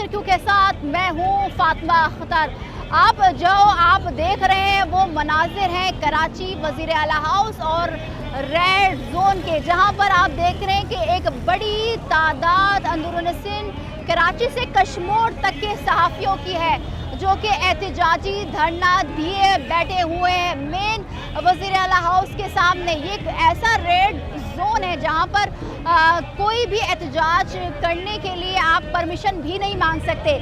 انٹرव्यू کے ساتھ میں ہوں فاطمہ اختر. آپ دیکھ رہے ہیں وہ مناظر ہیں کراچی وزیر اعلیٰ ہاؤس اور ریڈ زون کے, جہاں پر آپ دیکھ رہے ہیں کہ ایک بڑی تعداد اندرون سندھ کراچی سے کشمور تک کے صحافیوں کی ہے جو کہ احتجاجی دھرنا دیے بیٹھے ہوئے ہیں مین وزیر اعلیٰ ہاؤس کے سامنے. یہ ایک ایسا ریڈ زون ہے جہاں پر کوئی بھی احتجاج کرنے کے لیے آپ پرمیشن بھی نہیں مانگ سکتے.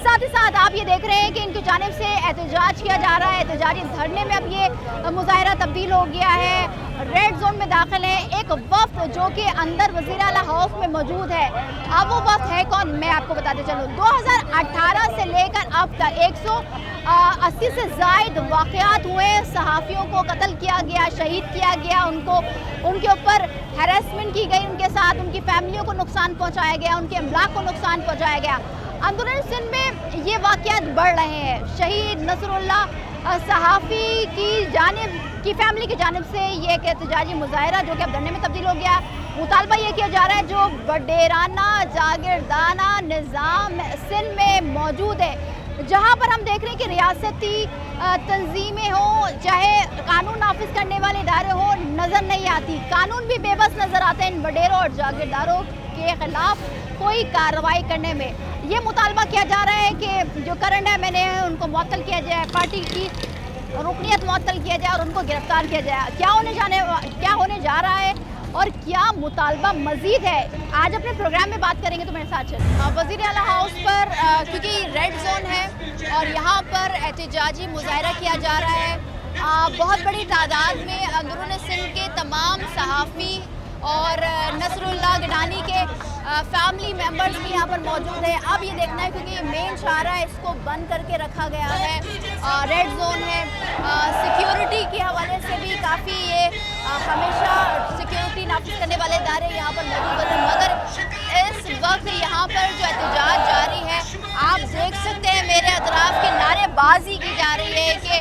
ساتھ ہی ساتھ آپ یہ دیکھ رہے ہیں کہ ان کی جانب سے احتجاج کیا جا رہا ہے. احتجاجی دھرنے میں اب یہ مظاہرہ تبدیل ہو گیا ہے. ریڈ زون میں داخل ہے ایک وفد جو کہ اندر وزیر اعلیٰ ہاؤس میں موجود ہے. اب وہ وفد ہے کون, میں آپ کو بتاتے چلوں. 2018 سے لے کر اب تک 180 سے زائد واقعات ہوئے. صحافیوں کو قتل کیا گیا, شہید کیا گیا, ان کے اوپر ہیراسمنٹ کی گئی, ان کے ساتھ ان کی فیملیوں کو نقصان پہنچایا گیا, ان کے املاک کو نقصان پہنچایا گیا. اندرون سندھ میں یہ واقعات بڑھ رہے ہیں. شہید نصر اللہ صحافی کی فیملی کی جانب سے یہ ایک احتجاجی مظاہرہ جو کہ اب دھرنے میں تبدیل ہو گیا. مطالبہ یہ کیا جا رہا ہے جو وڈیرانہ جاگیردانہ نظام سندھ میں موجود ہے, جہاں پر ہم دیکھ رہے ہیں کہ ریاستی تنظیمیں ہوں چاہے قانون نافذ کرنے والے ادارے ہوں نظر نہیں آتی. قانون بھی بے بس نظر آتے ہیں ان وڈیروں اور جاگیرداروں کے خلاف کوئی کارروائی کرنے میں. یہ مطالبہ کیا جا رہا ہے کہ جو کرنٹ ہے میں نے ان کو معطل کیا جائے, پارٹی کی رکنیت معطل کیا جائے اور ان کو گرفتار کیا جائے. کیا ہونے جا رہا ہے اور کیا مطالبہ مزید ہے, آج اپنے پروگرام میں بات کریں گے. تو میرے ساتھ چلیں. وزیر اعلیٰ ہاؤس پر کیونکہ ریڈ زون ہے اور یہاں پر احتجاجی مظاہرہ کیا جا رہا ہے. بہت بڑی تعداد میں اندرون سندھ کے تمام صحافی اور نصر اللہ گڈانی کے فیملی ممبرز بھی یہاں پر موجود ہیں. اب یہ دیکھنا ہے کیونکہ یہ مین شاہراہ ہے, اس کو بند کر کے رکھا گیا ہے, ریڈ زون ہے. سیکیورٹی کے حوالے سے بھی کافی یہ ہمیشہ سیکیورٹی نافذ کرنے والے ادارے یہاں پر موجود ہوتے ہیں, مگر اس وقت یہاں پر جو احتجاج جاری ہے آپ دیکھ سکتے ہیں میرے اطراف کی نعرے بازی کی جا رہی ہے کہ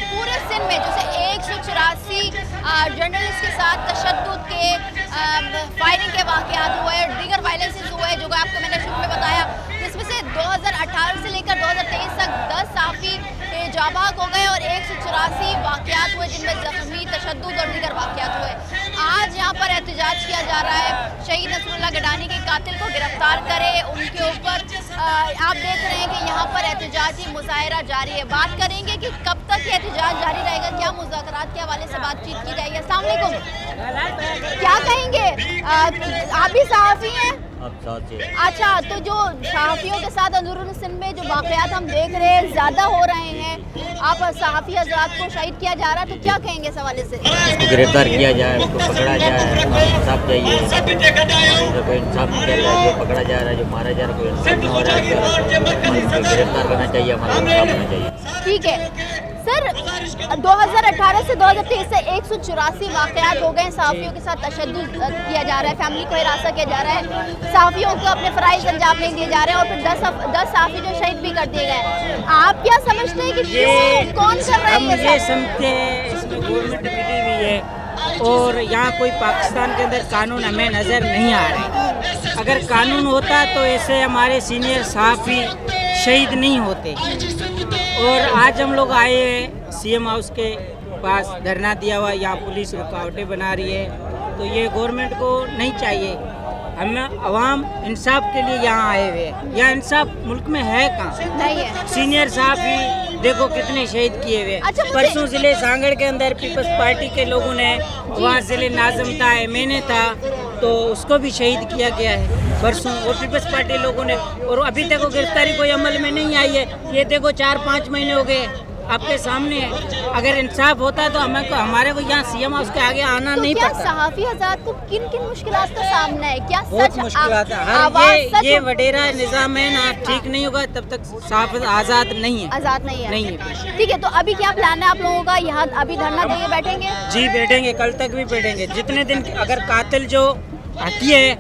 پورے سندھ میں جیسے 184 جرنلسٹ کے ساتھ تشدد کے فائرنگ کے واقعات ہوئے, دیگر وائلنسز ہوئے جو کہ آپ کو میں نے شروع میں بتایا, جس میں سے 2018 سے لے کر 2023 تک 10 صحافی جاں بحق ہو گئے اور 184 واقعات ہوئے جن میں زخمی, تشدد اور دیگر واقعات ہوئے. آج یہاں پر احتجاج کیا جا رہا ہے شہید نصر اللہ گڈانی کے قاتل کو گرفتار کرے, ان کے اوپر آپ دیکھ رہے ہیں کہ یہاں پر احتجاجی مظاہرہ جاری ہے. بات کریں گے کہ کب تک یہ احتجاج جاری رہے گا, کیا مذاکرات کے حوالے سے بات چیت کی جائے گی. السلام علیکم, کیا کہیں گے, آپ بھی صحافی ہیں؟ اچھا, تو جو صحافیوں کے ساتھ اندرون سندھ میں جو واقعات ہم دیکھ رہے ہیں زیادہ ہو رہے ہیں, آپ صحافی حضرات کو شہید کیا جا رہا ہے, تو کیا کہیں گے اس حوالے سے؟ گرفتار کیا جائے, اس کو پکڑا جائے, انصاف چاہیے. کوئی انصاف نہیں کر رہا ہے, جو پکڑا جا رہا ہے, جو مارا جا رہا ہے, کوئی انصاف نہیں ہو رہا ہے. گرفتار کرنا چاہیے, ہمارا انصاف ہونا چاہیے. ٹھیک ہے سر, 2018 سے 2023 سے 184 واقعات ہو گئے ہیں, صحافیوں کے ساتھ تشدد کیا جا رہا ہے, فیملی کو ہراساں کیا جا رہا ہے, صحافیوں کو اپنے فرائض انجام نہیں دیے جا رہے ہیں اور پھر 10 صحافی جو شہید بھی کر دیے گئے. آپ کیا سمجھتے ہیں کہ کون کر رہا ہے؟ ہم یہ سمجھتے ہیں اس میں گورنمنٹ ملی ہوئی ہے اور یہاں کوئی پاکستان کے اندر قانون ہمیں نظر نہیں آ رہے. اگر قانون ہوتا تو ایسے ہمارے سینئر صحافی شہید نہیں ہوتے. اور آج ہم لوگ آئے ہیں سی ایم ہاؤس کے پاس, دھرنا دیا ہوا, یہاں پولیس رکاوٹیں بنا رہی ہے, تو یہ گورنمنٹ کو نہیں چاہیے. ہم عوام انصاف کے لیے یہاں آئے ہوئے ہیں, یہاں انصاف ملک میں ہے کہاں؟ نہیں ہے. سینئر صحافی دیکھو کتنے شہید کیے ہوئے. پرسوں ضلع سانگڑ کے اندر پیپلز پارٹی کے لوگوں نے, وہاں ضلع ناظم تھا, میں نے تھا, تو اس کو بھی شہید کیا گیا ہے پرسوں, اور پیپلز پارٹی لوگوں نے, اور ابھی تک وہ گرفتاری کوئی عمل میں نہیں آئی ہے. یہ دیکھو 4-5 مہینے ہو گئے, آپ کے سامنے ہے. اگر انصاف ہوتا ہے تو ہمارے کو یہاں سی ایم ہاؤس کے آگے آنا نہیں پڑتا. کیا صحافی حضرات کو کن کن مشکلات کا سامنا ہے؟ کیا بہت مشکلات ہیں. یہ وڈیرا نظام ہے نا, ٹھیک نہیں ہوگا تب تک صحافت آزاد نہیں ہے. آزاد نہیں ہے. ٹھیک ہے, تو ابھی کیا پلان ہے آپ لوگوں کا, یہاں ابھی دھرنا دے کے بیٹھیں گے؟ جی بیٹھیں گے, کل تک بھی بیٹھیں گے. جتنے دن, اگر قاتل جو ہٹی ہے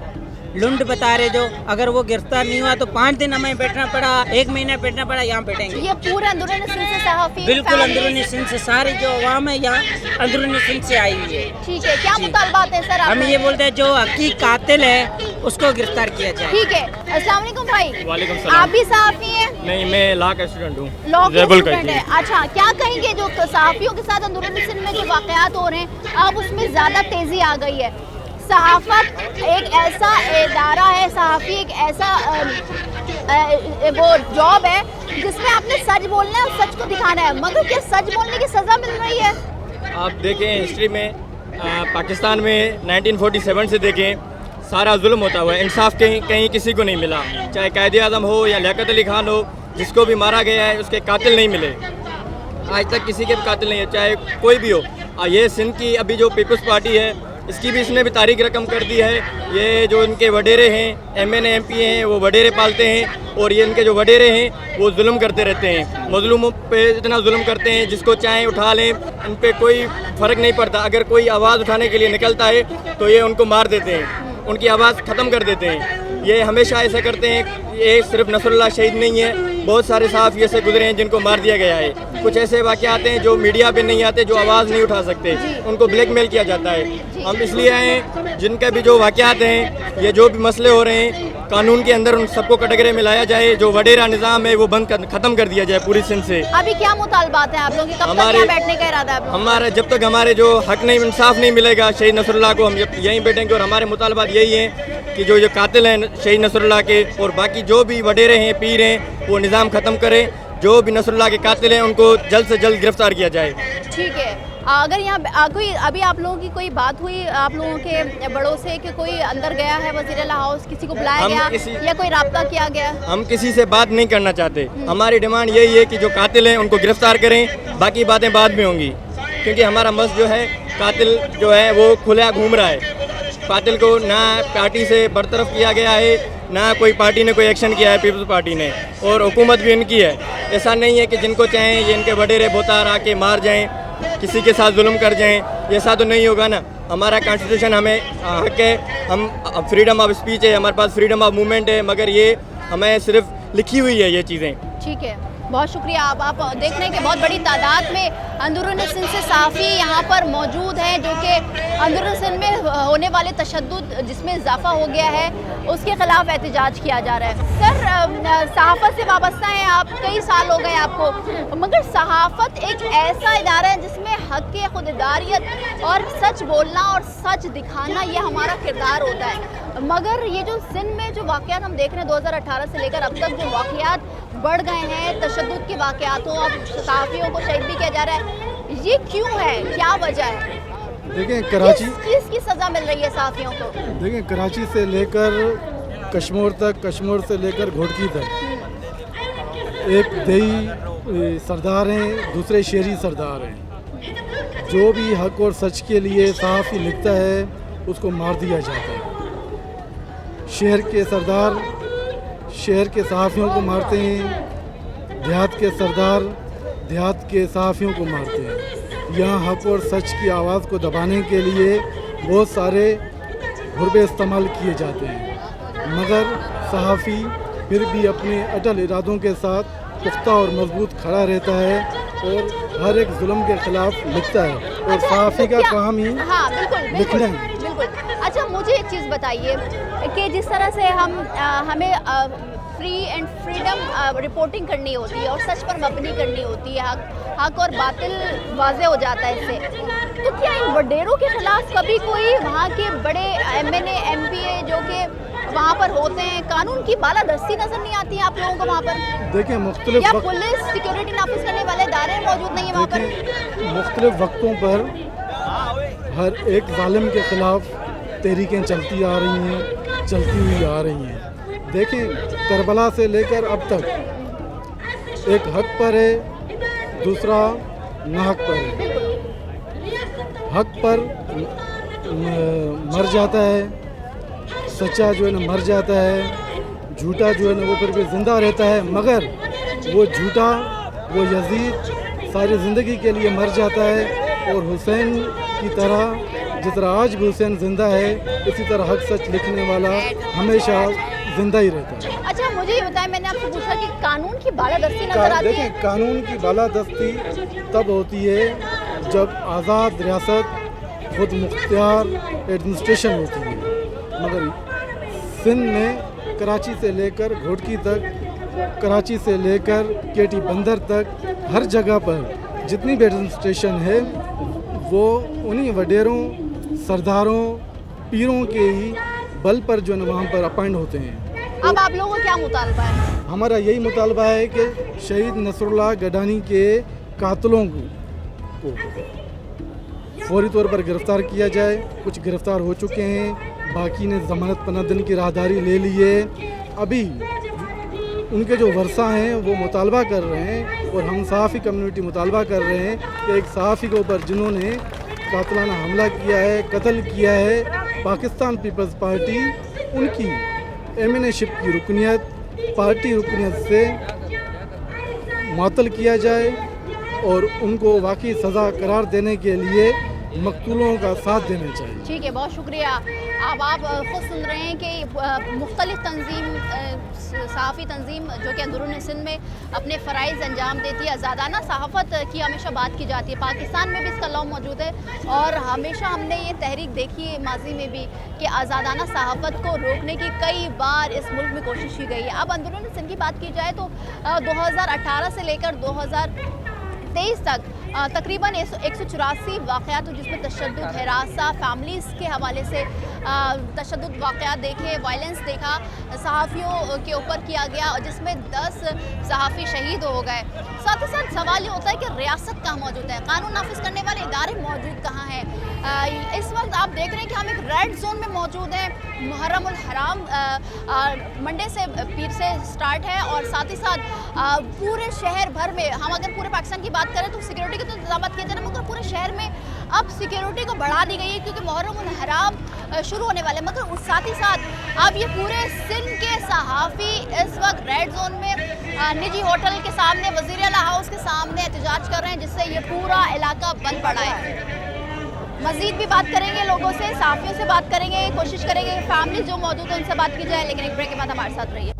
لنڈ بتا رہے جو, اگر وہ گرفتار نہیں ہوا تو 5 دن ہمیں بیٹھنا پڑا, 1 مہینہ بیٹھنا پڑا, یہاں بیٹھیں گے. یہ پورے اندرون سندھ سے صحافی, بالکل اندرونی سندھ سے, ساری جو عوام ہے یہاں اندرونی سندھ سے آئی ہوئی ہے. ٹھیک ہے, کیا مطالبات ہیں سر؟ ہم یہ بولتے ہیں جو حقیقی قاتل ہے اس کو گرفتار کیا جائے. ٹھیک ہے, अस्सलाम वालेकुम भाई। वालेकुम आप सलाम। भी सहाफ़ी हैं? नहीं, मैं लॉ का स्टूडेंट हूँ। लॉ के जयपुर का स्टूडेंट जी। है। अच्छा, क्या कहेंगे जो सहाफ़ियों के साथ अंदरूनी सिंध में जो वाक़यात हो रहे हैं, अब उसमें ज़्यादा तेज़ी आ गई है। सहाफ़त एक ऐसा इदारा है, सहाफ़ी एक ऐसा वो जॉब है जिसमें आपने सच बोलना है और सच को दिखाना है, मगर क्या सच बोलने की सज़ा मिल रही है? आप देखें हिस्ट्री में पाकिस्तान में 1947 से देखें, सारा जुल्म होता हुआ है, इंसाफ कहीं कहीं किसी को नहीं मिला। चाहे कायदे आज़म हो या लियाकत अली खान हो, जिसको भी मारा गया है उसके कातिल नहीं मिले। आज तक किसी के भी कातिल नहीं है, चाहे कोई भी हो। ये सिंध की अभी जो पीपल्स पार्टी है, इसकी भी इसने भी तारीख रकम कर दी है। ये जो इनके वडेरे हैं, MNA MP हैं, वो वडेरे पालते हैं, और ये इनके जो वडेरे हैं वो जुल्म करते रहते हैं, मजलूमों पे इतना जुल्म करते हैं, जिसको चाहें उठा लें, इन पे कोई फ़र्क नहीं पड़ता। अगर कोई आवाज़ उठाने के लिए निकलता है तो ये उनको मार देते हैं, उनकी आवाज़ ख़त्म कर देते हैं। ये हमेशा ऐसा करते हैं। ये सिर्फ नसरुल्लाह शहीद नहीं है, बहुत सारे सहाफ़ी ऐसे गुजरे हैं जिनको मार दिया गया है। कुछ ऐसे वाक़यात हैं जो मीडिया पे नहीं आते, जो आवाज़ नहीं उठा सकते, उनको ब्लैकमेल किया जाता है। हम इसलिए आए हैं, जिनका भी जो वाक़यात हैं, ये जो भी मसले हो रहे हैं, कानून के अंदर उन सबको कटघरे में लाया जाए। जो वडेरा निज़ाम है वो ख़त्म कर दिया जाए पूरी सिंध से। अभी क्या मुतालबात हैं आप लोगों के? कब तक यहाँ बैठने का इरादा है आप लोगों का? हमारा जब तक हमारे जो हक नहीं, इंसाफ नहीं मिलेगा शहीद नसरुल्लाह को, हम यहीं बैठेंगे। और हमारे मुतालबात यही हैं कि जो कातिल हैं शहीद नसरुल्लाह के, और बाकी जो भी वडेरे हैं, पीर हैं, वो निज़ाम ख़त्म करें। जो भी नसरुल्लाह के कातिल हैं उनको जल्द से जल्द गिरफ्तार किया जाए। ठीक है। अगर यहाँ कोई अभी आप लोगों की कोई बात हुई आप लोगों के बड़ों से कि कोई अंदर गया है वज़ीर-ए-आला हाउस, किसी को बुलाया गया या कोई राब्ता किया गया? हम किसी से बात नहीं करना चाहते। हमारी डिमांड यही है कि जो कातिल हैं उनको गिरफ्तार करें, बाकी बातें बाद में होंगी। क्योंकि हमारा मसला जो है, कातिल जो है वो खुला घूम रहा है। कातिल को ना पार्टी से बरतरफ किया गया है, ना कोई पार्टी ने कोई एक्शन किया है, पीपल्स पार्टी ने, और हुकूमत भी इनकी है। ऐसा नहीं है कि जिनको चाहें ये इनके वडेरे बोतार आके मार जाएं, किसी के साथ जुल्म कर जाएं, ऐसा तो नहीं होगा ना। हमारा कॉन्स्टिट्यूशन हमें हक है, हम फ्रीडम ऑफ स्पीच है, हमारे पास फ्रीडम ऑफ मूवमेंट है, मगर ये हमें सिर्फ लिखी हुई है ये चीज़ें। ठीक है, बहुत शुक्रिया। आप देख रहे हैं कि बहुत बड़ी तादाद में अंदरूनी सिंध से सहाफ़ी यहाँ पर मौजूद हैं, जो कि अंदरूनी सिंध में होने वाले तशद्दुद जिसमें इजाफा हो गया है उसके ख़िलाफ़ एहतजाज किया जा रहा है। सर, सहाफ़त से वाबस्ता हैं आप, कई साल हो गए आपको, मगर सहाफ़त एक ऐसा इदारा है जिसमें हक़ खुददारियत और सच बोलना और सच दिखाना ये हमारा किरदार होता है। मगर ये जो सिंध में जो वाक़यात हम देख रहे हैं 2018 से लेकर अब तक जो वाक़यात बढ़ गए हैं, तशद्दुद के वाक़यातों, अब सहाफ़ियों को शहीद भी किया जा रहा है, ये क्यों है, क्या वजह है? देखें कराची, किस की सज़ा मिल रही है सहाफ़ियों को? देखें कराची से लेकर कश्मीर तक, कश्मीर से लेकर घोटकी तक, एक देई सरदार हैं, दूसरे शेरी सरदार हैं। जो भी हक और सच के लिए सहाफ़ी लिखता है उसको मार दिया जाता है। शहर के सरदार शहर के सहाफ़ियों को मारते हैं, देहात के सरदार देहात के सहाफ़ियों को मारते हैं। यहाँ हक और सच की आवाज़ को दबाने के लिए बहुत सारे हुर्बे इस्तेमाल किए जाते हैं, मगर सहाफ़ी फिर भी अपने अटल इरादों के साथ पुख्ता और मजबूत खड़ा रहता है और हर एक जुल्म के ख़िलाफ़ लिखता है। और सहाफ़ी का काम ही लिखना है। बिल्कुल। अच्छा, मुझे एक चीज़ बताइए कि जिस तरह से हमें फ्री एंड फ्रीडम रिपोर्टिंग करनी होती है और सच पर मबनी करनी होती है, हक और बातिल वाज़े हो जाता है इससे, तो क्या इन वडेरों के ख़िलाफ़ कभी कोई वहाँ के बड़े MNA MPA जो कि वहाँ पर होते हैं, कानून की बालादस्ती नज़र नहीं आती है आप लोगों को वहाँ पर? देखिए मुख्तलिफ या पुलिस सिक्योरिटी नाफिज करने वाले इदारे मौजूद नहीं है वहाँ पर? मुख्तलिफ वक्तों पर हर एक जालिम के ख़िलाफ़ तहरीकें चलती आ रही हैं, चलती हुई आ रही हैं। देखें करबला से लेकर अब तक एक हक पर है, दूसरा नाहक पर है। हक पर मर जाता है, सच्चा जो है ना मर जाता है, झूठा जो है ना वो फिर भी ज़िंदा रहता है, मगर वो झूठा वो यजीद सारी ज़िंदगी के लिए मर जाता है। और हुसैन की तरह जिस तरह आज भी हुसैन ज़िंदा है, इसी तरह हक सच लिखने वाला हमेशा ज़िंदा ही रहता है। अच्छा, मुझे ये बताएं, मैंने आपसे पूछा कि कानून की बालादस्ती नजर आती है? देखें कानून की बालादस्ती तब होती है जब आज़ाद रियासत खुद मुख्तियार एडमिनिस्ट्रेशन होती है, मगर सिंध में कराची से लेकर घोटकी तक, कराची से लेकर केटी बंदर तक, हर जगह पर जितनी भी एडमिनिस्ट्रेशन है वो उन्हीं वडेरों, सरदारों, पीरों के ही बल पर जो है वहाँ पर अपॉइंट होते हैं। अब आप लोगों का क्या मुतालबा है? हमारा यही मुतालबा है कि शहीद नसरुल्लाह गडानी के कातलों को फौरी तौर पर गिरफ़्तार किया जाए। कुछ गिरफ़्तार हो चुके हैं, बाकी ने ज़मानत 15 दिन की राहदारी ले ली है। अभी उनके जो वर्सा हैं वो मुतालबा कर रहे हैं और हम सहाफ़ी कम्युनिटी मुतालबा कर रहे हैं कि एक सहाफ़ी के ऊपर जिन्होंने कातलाना हमला किया है, कत्ल किया है, पाकिस्तान पीपल्स पार्टी उनकी एमएनए-शिप की रुकनियत, पार्टी रुकनियत से मुअत्तल किया जाए और उनको वाकई सज़ा करार देने के लिए मकतूलों का साथ देना चाहिए। ठीक है, बहुत शुक्रिया। अब आप खुद सुन रहे हैं कि मुख्तलिफ तंजीम, सहाफ़ी तंजीम जो कि अंदरून सिंध में अपने फ़राइज़ अंजाम देती है, आज़ादाना सहाफ़त की हमेशा बात की जाती है। पाकिस्तान में भी इसका लॉ मौजूद है और हमेशा हमने ये तहरीक देखी है माजी में भी कि आज़ादाना सहाफ़त को रोकने की कई बार इस मुल्क में कोशिश की गई है। अब अंदरून सिंध की बात की जाए तो 2018 से लेकर 2023 तक तकरीबन 184 वाक़यात जिसमें तशद्दुद, हिरासा, फैमिलीज़ के हवाले से तशद्दुद वाक़यात देखे, वायलेंस देखा, सहाफ़ियों के ऊपर किया गया और जिसमें 10 सहाफ़ी शहीद हो गए। साथ ही साथ सवाल ये होता है कि रियासत कहाँ मौजूद है, कानून नाफिज करने वाले इदारे मौजूद कहाँ हैं। इस वक्त आप देख रहे हैं कि हम एक रेड जोन में मौजूद हैं। मुहर्रम उल हराम मंडे से पीर से स्टार्ट है और साथ ही साथ पूरे शहर भर में, हम अगर पूरे पाकिस्तान की बात करें तो सिक्योरिटी के तो इंतजाम किए जा रहे हैं, मगर पूरे शहर में अब सिक्योरिटी को बढ़ा दी गई है क्योंकि मुहर्रम उल हराम शुरू होने वाले। मगर उस साथ ही साथ अब ये पूरे सिंध के सहाफ़ी इस वक्त रेड जोन में निजी होटल के सामने, वज़ीर आला हाउस के सामने एहतजाज कर रहे हैं, जिससे ये पूरा इलाका बंद पड़ा है। मज़ीद भी बात करेंगे लोगों से, सहाफ़ियों से बात करेंगे, कोशिश करेंगे फैमिली जो मौजूद है उनसे बात की जाए, लेकिन एक ब्रेक के बाद हमारे साथ रहिए।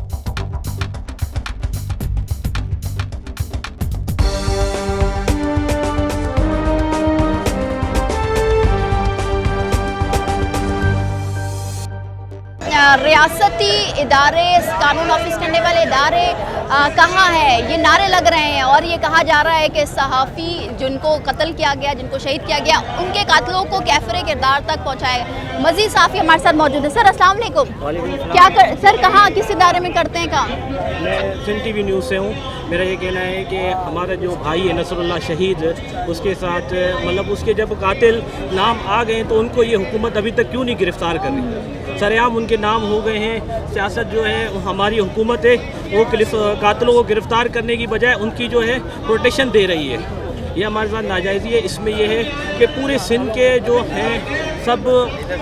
रियासती इदारे, कानून नाफिज करने वाले इदारे कहाँ हैं, ये नारे लग रहे हैं और ये कहा जा रहा है कि सहाफ़ी जिनको कत्ल किया गया, जिनको शहीद किया गया, उनके कातलों को कैफरे किरदार तक पहुँचाएगा। मज़ीद सहाफ़ी हमारे साथ मौजूद है। सर अस्सलाम वालेकुम। क्या सर कहाँ, किस इदारे में करते हैं काम? मैं सिंध टीवी न्यूज़ से हूँ। मेरा ये कहना है कि हमारा जो भाई है नसरुल्लाह शहीद, उसके साथ मतलब उसके जब कातिल नाम आ गए तो उनको ये हुकूमत अभी तक क्यों नहीं गिरफ़्तार कर रही? सरेआम उनके नाम हो गए हैं। सियासत जो है हमारी हुकूमत है वो कातिलों को गिरफ़्तार करने की बजाय उनकी जो है प्रोटेक्शन दे रही है। ये हमारे साथ नाजायज़ी है। इसमें यह है कि पूरे सिंध के जो हैं सब,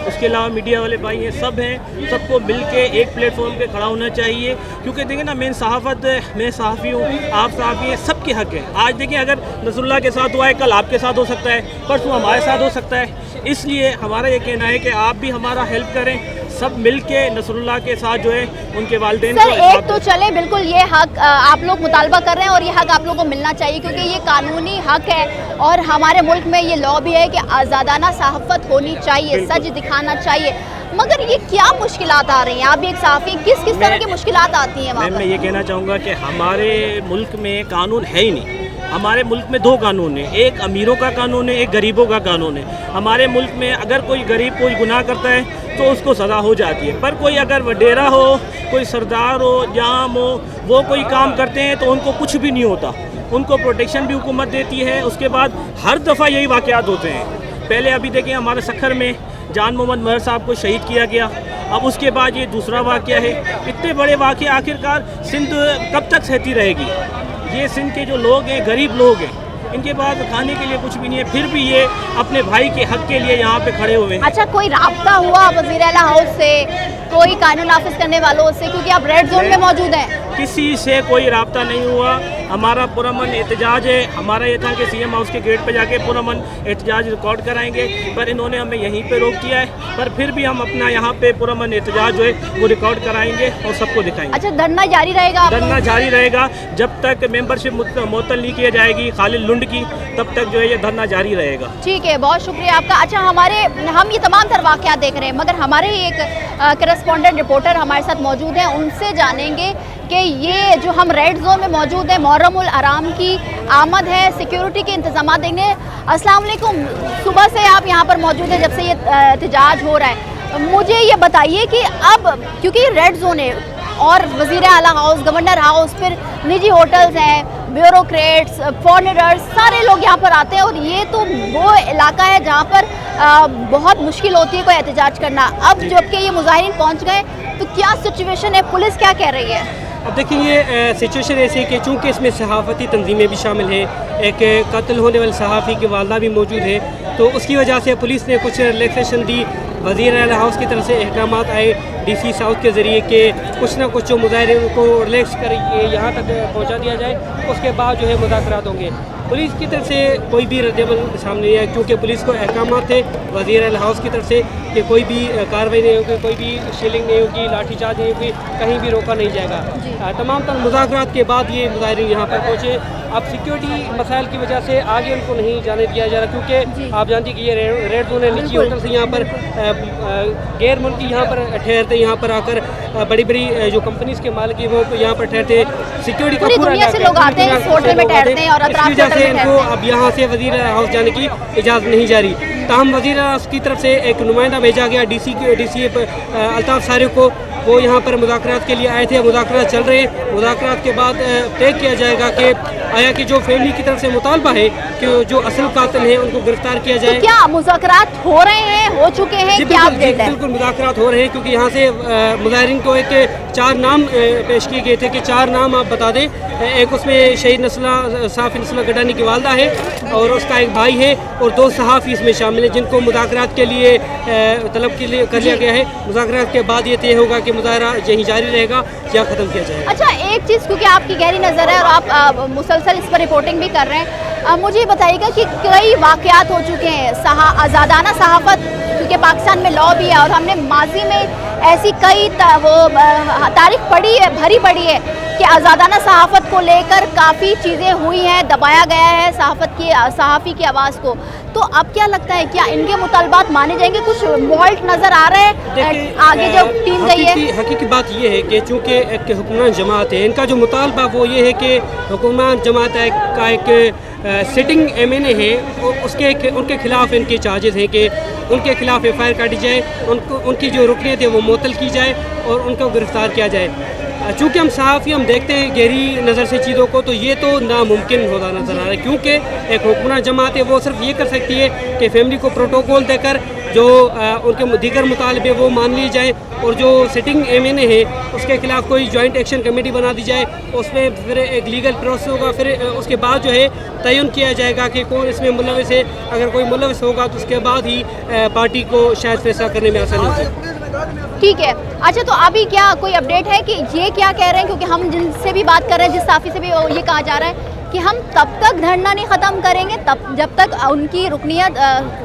उसके अलावा मीडिया वाले भाई हैं, सब हैं, सबको मिल के एक प्लेटफॉर्म पे खड़ा होना चाहिए। क्योंकि देखें ना, मैं सहाफ़त, मैं सहाफ़ी हूँ, आप सहाफ़ी हैं, सबके हक़ है। आज देखें अगर नसरुल्लाह के साथ हुआ है, कल आपके साथ हो सकता है, परसों हमारे साथ हो सकता है। इसलिए हमारा ये कहना है कि आप भी हमारा हेल्प करें, सब मिलके नसरुल्लाह के साथ जो है उनके वालिदैन सर एक तो चले, बिल्कुल ये हक आप लोग मुतालबा कर रहे हैं और ये हक आप लोगों को मिलना चाहिए क्योंकि ये कानूनी हक है और हमारे मुल्क में ये लॉ भी है कि आज़ादाना सहाफ़त होनी चाहिए, सच दिखाना चाहिए। मगर ये क्या मुश्किलात आ रही हैं? आप एक सहाफ़ी, किस किस तरह की मुश्किलात आती हैं वहाँ पर? मैं ये कहना चाहूँगा कि हमारे मुल्क में कानून है ही नहीं। हमारे मुल्क में दो कानून है, एक अमीरों का कानून है, एक गरीबों का कानून है। हमारे मुल्क में अगर कोई गरीब कोई गुनाह करता है तो उसको सज़ा हो जाती है, पर कोई अगर वडेरा हो, कोई सरदार हो, जाम हो, वो कोई काम करते हैं तो उनको कुछ भी नहीं होता, उनको प्रोटेक्शन भी हुकूमत देती है। उसके बाद हर दफ़ा यही वाक़यात होते हैं। पहले अभी देखें हमारे सखर में जान मोहम्मद महर साहब को शहीद किया गया, अब उसके बाद ये दूसरा वाक़या है। इतने बड़े वाक़े आखिरकार सिंध कब तक सहती रहेगी? ये सिंध के जो लोग हैं, गरीब लोग हैं, इनके पास खाने के लिए कुछ भी नहीं है, फिर भी ये अपने भाई के हक के लिए यहाँ पे खड़े हुए हैं। अच्छा, कोई राब्ता हुआ वज़ीर आला हाउस से, कोई कानून नाफिज करने वालों से, क्योंकि आप रेड जोन में मौजूद हैं? किसी से कोई राब्ता नहीं हुआ। हमारा पुरअमन एहतजाज है। हमारा ये था कि सीएम हाउस के गेट पे जाके पुरअमन एहतजाज रिकॉर्ड कराएंगे, पर इन्होंने हमें यहीं पे रोक दिया है। पर फिर भी हम अपना यहाँ पे पुरअमन एहतजाज जो है वो रिकॉर्ड कराएंगे और सबको दिखाएंगे। अच्छा, धरना जारी रहेगा आपका? धरना जारी रहेगा जब तक मेंबरशिप मुअत्तल नहीं की जाएगी खालिद लुंड की, तब तक जो है ये धरना जारी रहेगा। ठीक है, बहुत शुक्रिया आपका। अच्छा, हम ये तमाम तर वाक़यात देख रहे हैं, मगर हमारे एक करस्पॉन्डेंट रिपोर्टर हमारे साथ मौजूद हैं, उनसे जानेंगे कि ये जो हम रेड जोन में मौजूद हैं, मुहर्रम उल हराम की आमद है, सिक्योरिटी के इंतजाम देखने। अस्सलाम वालेकुम, सुबह से आप यहाँ पर मौजूद हैं जब से ये एहतजाज हो रहा है। मुझे ये बताइए कि अब क्योंकि रेड जोन है और वज़ीर आला हाउस, गवर्नर हाउस, फिर निजी होटल्स हैं, ब्यूरोक्रेट्स, फॉरेनर्स, सारे लोग यहाँ पर आते हैं और ये तो वो इलाका है जहाँ पर बहुत मुश्किल होती है कोई एहतजाज करना। अब जबकि ये मुजाहिरीन पहुँच गए तो क्या सिचुएशन है, पुलिस क्या कह रही है? अब देखिए, ये सिचुएशन ऐसी है कि चूँकि इसमें सहाफ़ती तंजीमें भी शामिल हैं, एक कत्ल होने वाले सहाफ़ी की वालदा भी मौजूद है, तो उसकी वजह से पुलिस ने कुछ रिलैक्सेशन दी। वज़ीर आला हाउस की तरफ से अहकाम आए डीसी साउथ के ज़रिए कि कुछ ना कुछ जो मुजाहिरीन को रिलैक्स कर यहाँ तक पहुँचा दिया जाए, उसके बाद जो है मुज़ाकरात होंगे। पुलिस की तरफ से कोई भी रद्दअमल सामने नहीं आया, क्योंकि पुलिस को अहकाम थे वज़ीर आला हाउस की तरफ से कि कोई भी कार्रवाई नहीं होगी, कोई भी शीलिंग नहीं होगी, लाठीचार्ज नहीं होगी, कहीं भी रोका नहीं जाएगा। तमाम तर मुज़ाकरात के बाद ये मुजाहिरीन यहाँ पर पहुँचे। अब सिक्योरिटी मसाइल की वजह से आगे उनको नहीं जाने दिया जा रहा, क्योंकि आप जानती कि ये रेड जोन है। निजी होटल से यहाँ पर गैर मुल्की यहाँ पर ठहरते, यहाँ पर आकर बड़ी बड़ी जो कंपनीज के मालिक वो यहाँ पर ठहरते। सिक्योरिटी का पूरा दुनिया से लोग आते हैं, इस होटल में ठहरते हैं और इसकी वजह से इनको अब यहाँ से वज़ीर हाउस जाने की इजाज़त नहीं जारी। ताहम वज़ीर हाउस की तरफ से एक नुमाइंदा भेजा गया डीसी अल्ताफ़ सारिक को, वो यहाँ पर मुज़ाकरात के लिए आए थे। मुज़ाकरात चल रहे हैं, मुज़ाकरात के बाद तय किया जाएगा कि आया कि जो फैमिली की तरफ से मुतालबा है कि जो असल कातिल हैं उनको गिरफ्तार किया जाए। तो क्या मुज़ाकरात हो रहे हैं, हो चुके हैं? क्या अपडेट है? बिल्कुल मुज़ाकरात हो रहे हैं, क्योंकि यहाँ से मुजाहिरीन को एक 4 नाम पेश किए गए थे कि 4 नाम आप बता दें। एक उसमें शहीद नस्ला साफ़ी नस्ला गडानी की वालदा है और उसका एक भाई है और 2 सहाफ़ी इसमें शामिल हैं, जिनको मुज़ाकरात के लिए तलब के लिए कर लिया गया है। मुज़ाकरात के बाद ये तय होगा कि मुज़ाहरा यहीं जारी रहेगा या ख़त्म किया जाएगा। अच्छा, एक चीज़, क्योंकि आपकी गहरी नज़र है और आप मुसलसल इस पर रिपोर्टिंग भी कर रहे हैं, मुझे बताइएगा कि कई वाक़यात हो चुके हैं आज़ादाना सहाफ़त, क्योंकि पाकिस्तान में लॉ भी है और हमने माजी में ऐसी कई तारीख पढ़ी है, भरी पड़ी है कि आज़ादाना सहाफ़त को लेकर काफ़ी चीज़ें हुई हैं, दबाया गया है सहाफ़ी की आवाज़ को। तो अब क्या लगता है, क्या इनके मुतालबात माने जाएंगे? कुछ वॉल्ट नज़र आ रहे हैं आगे जो टीम गई है? हकीकी बात ये है कि चूँकि एक हुक्मरान जमात है, इनका जो मुतालबा वो ये है कि हुक्मरान जमात का एक सिटिंग MNA है, उनके खिलाफ इनके चार्जेस हैं कि उनके खिलाफ FIR काटी जाए, उनकी जो रुकनीत है वो मुअत्तल की जाए और उनको गिरफ्तार किया जाए। चूँकि हम सहाफ़ी हम देखते हैं गहरी नज़र से चीज़ों को, तो ये तो नामुमकिन होता नज़र आ रहा है, क्योंकि एक हुक्मरान जमात है वो सिर्फ ये कर सकती है कि फैमिली को प्रोटोकॉल देकर जो उनके दीगर मुतालबे वो मान लिए जाएँ और जो सिटिंग MNA है उसके खिलाफ कोई जॉइंट एक्शन कमेटी बना दी जाए, उसमें फिर एक लीगल प्रोसेस होगा, फिर उसके बाद जो है तयन किया जाएगा कि कौन इसमें मुलविस है। अगर कोई मुलविस होगा तो उसके बाद ही पार्टी को शायद फैसला करने में आसानी होगी। ठीक है। अच्छा, तो अभी क्या कोई अपडेट है कि ये क्या कह रहे हैं? क्योंकि हम जिनसे भी बात कर रहे हैं, जिस साफ़ी से भी ये कहा जा रहा है कि हम तब तक धरना नहीं ख़त्म करेंगे जब तक उनकी रुकनीत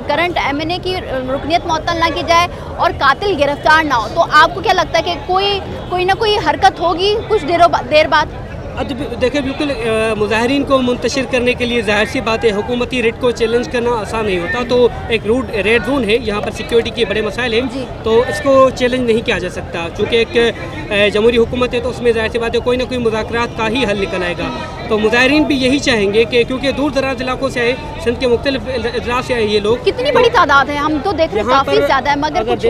करंट MNA की रुकनीत मुअत्तल ना की जाए और कातिल गिरफ्तार ना हो। तो आपको क्या लगता है कि कोई ना कोई हरकत होगी कुछ देर बाद? देखिए, बिल्कुल मुजाहिरीन को मुंतशिर करने के लिए ज़ाहिर सी बात है हुकूमती रेट को चैलेंज करना आसान नहीं होता। तो एक रेड जोन है, यहाँ पर सिक्योरिटी के बड़े मसाइल हैं, तो इसको चैलेंज नहीं किया जा सकता। चूँकि एक जमहूरी हुकूमत है तो उसमें ज़ाहिर सी बात है कोई ना कोई मुज़ाकरात का ही हल निकल आएगा। तो मुजाहिरीन भी यही चाहेंगे कि क्योंकि दूर दराज इलाकों से आए, सिंध के मुख्तलिफ इजला से आए ये लोग। कितनी बड़ी तादाद है? हम तो देख रहे हैं काफ़ी ज़्यादा है, मगर कुछ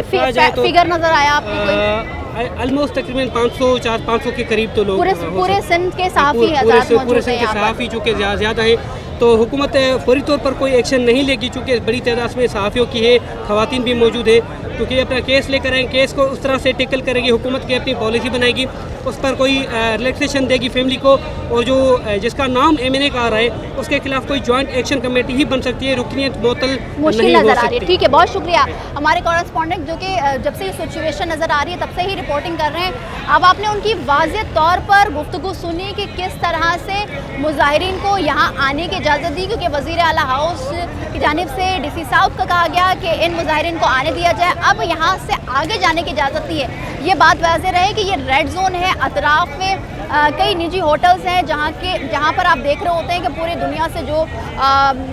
फिगर नज़र आया आपको? ऑलमोस्ट तकरीबन 500 के करीब तो लोग पूरे सिंध के सहाफ़ी पूरे सिंध के सहाफ़ी चूँकि ज़्यादा है, तो हुकूमत फौरी तौर पर कोई एक्शन नहीं लेगी, चूँकि बड़ी तादाद में सहाफ़ियों की है, ख़वातीन भी मौजूद है, क्योंकि अपना केस लेकर आएँ, केस को उस तरह से टेकल करेगी, हुकूमत की अपनी पॉलिसी बनाएगी, उस पर कोई रिलैक्सेशन देगी फैमिली को, और जो जिसका नाम MNA का आ रहा है उसके खिलाफ कोई जॉइंट एक्शन कमेटी ही बन सकती है, रुकनीत मुअत्तल मुश्किल नहीं हो नजर आ रही है। सकती। ठीक है, बहुत शुक्रिया हमारे कॉरेस्पॉन्डेंट जो कि जब से ये सिचुएशन नज़र आ रही है तब से ही रिपोर्टिंग कर रहे हैं। अब आपने उनकी वाज़ेह तौर पर गुफ्तगू सुनी कि किस तरह से मुजाहिरीन को यहाँ आने की इजाज़त दी, क्योंकि वज़ीर आला हाउस की जानिब से DC साउथ का कहा गया कि इन मुजाहिरीन को आने दिया जाए, अब यहाँ से आगे जाने की इजाज़त दी है। ये बात वाज़ेह रहे कि ये रेड जोन है, अतराफ़ में कई निजी होटल्स हैं जहाँ पर आप देख रहे होते हैं कि पूरी दुनिया से जो